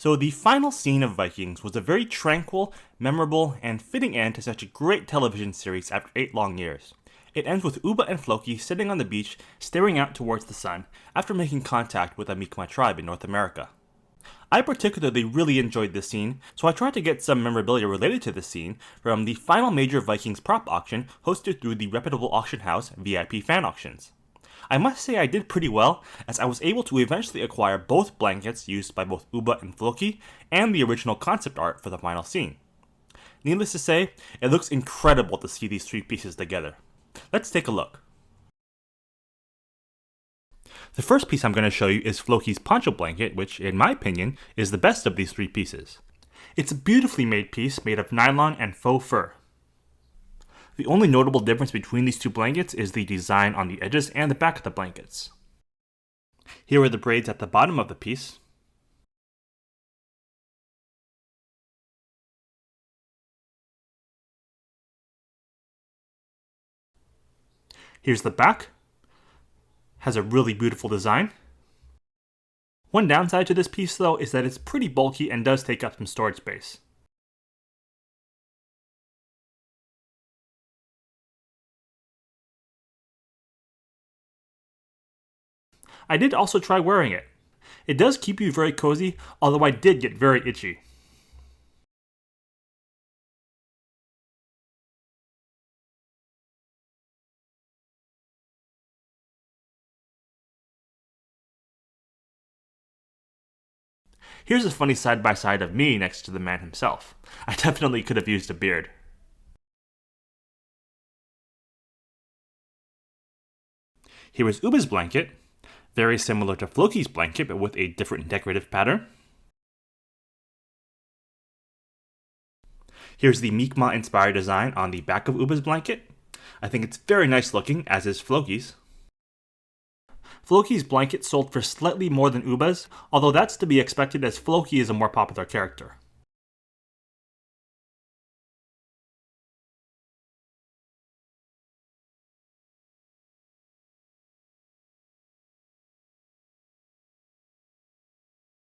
So the final scene of Vikings was a very tranquil, memorable, and fitting end to such a great television series after 8 long years. It ends with Ubba and Floki sitting on the beach, staring out towards the sun, after making contact with a Mi'kmaq tribe in North America. I particularly really enjoyed this scene, so I tried to get some memorabilia related to this scene from the final major Vikings prop auction hosted through the reputable auction house VIP Fan Auctions. I must say I did pretty well, as I was able to eventually acquire both blankets used by both Ubba and Floki, and the original concept art for the final scene. Needless to say, it looks incredible to see these 3 pieces together. Let's take a look. The first piece I'm going to show you is Floki's poncho blanket, which, in my opinion, is the best of these 3 pieces. It's a beautifully made piece made of nylon and faux fur. The only notable difference between these 2 blankets is the design on the edges and the back of the blankets. Here are the braids at the bottom of the piece. Here's the back. Has a really beautiful design. One downside to this piece though is that it's pretty bulky and does take up some storage space. I did also try wearing it. It does keep you very cozy, although I did get very itchy. Here's a funny side-by-side of me next to the man himself. I definitely could have used a beard. Here is Ubba's blanket, very similar to Floki's blanket, but with a different decorative pattern. Here's the Mi'kmaq inspired design on the back of Ubba's blanket. I think it's very nice looking, as is Floki's. Floki's blanket sold for slightly more than Ubba's, although that's to be expected as Floki is a more popular character.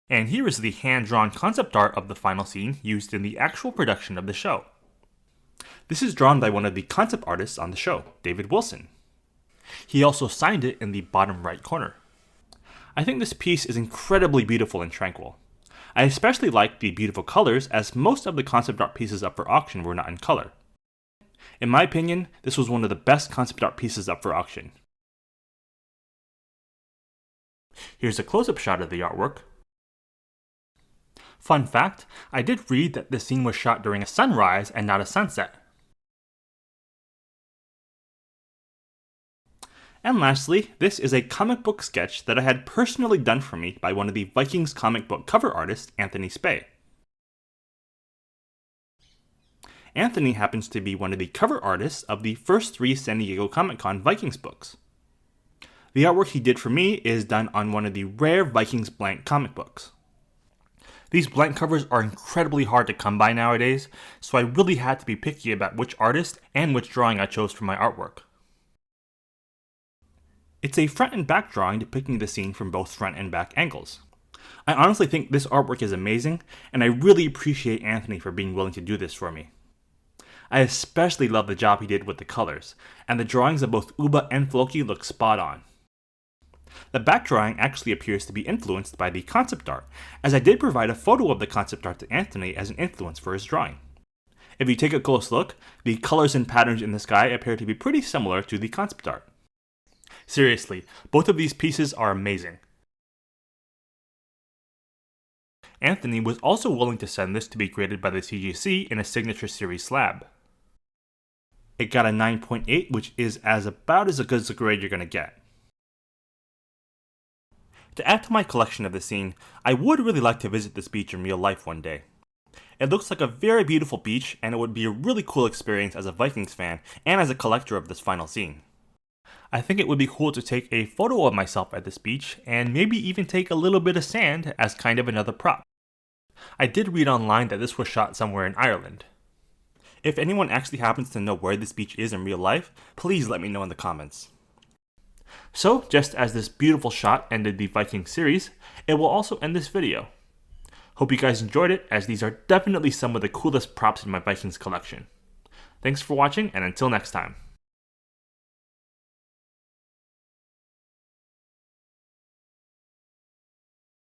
And here is the hand-drawn concept art of the final scene used in the actual production of the show. This is drawn by one of the concept artists on the show, David Wilson. He also signed it in the bottom right corner. I think this piece is incredibly beautiful and tranquil. I especially like the beautiful colors, as most of the concept art pieces up for auction were not in color. In my opinion, this was one of the best concept art pieces up for auction. Here's a close-up shot of the artwork. Fun fact, I did read that this scene was shot during a sunrise and not a sunset. And lastly, this is a comic book sketch that I had personally done for me by one of the Vikings comic book cover artists, Anthony Spey. Anthony happens to be one of the cover artists of the first 3 San Diego Comic-Con Vikings books. The artwork he did for me is done on one of the rare Vikings blank comic books. These blank covers are incredibly hard to come by nowadays, so I really had to be picky about which artist and which drawing I chose for my artwork. It's a front and back drawing depicting the scene from both front and back angles. I honestly think this artwork is amazing, and I really appreciate Anthony for being willing to do this for me. I especially love the job he did with the colors, and the drawings of both Ubba and Floki look spot on. The back drawing actually appears to be influenced by the concept art, as I did provide a photo of the concept art to Anthony as an influence for his drawing. If you take a close look, the colors and patterns in the sky appear to be pretty similar to the concept art. Seriously, both of these pieces are amazing. Anthony was also willing to send this to be graded by the CGC in a signature series slab. It got a 9.8, which is about as good as a grade you're going to get. To add to my collection of the scene, I would really like to visit this beach in real life one day. It looks like a very beautiful beach, and it would be a really cool experience as a Vikings fan and as a collector of this final scene. I think it would be cool to take a photo of myself at this beach, and maybe even take a little bit of sand as kind of another prop. I did read online that this was shot somewhere in Ireland. If anyone actually happens to know where this beach is in real life, please let me know in the comments. So, just as this beautiful shot ended the Vikings series, it will also end this video. Hope you guys enjoyed it, as these are definitely some of the coolest props in my Vikings collection. Thanks for watching, and until next time.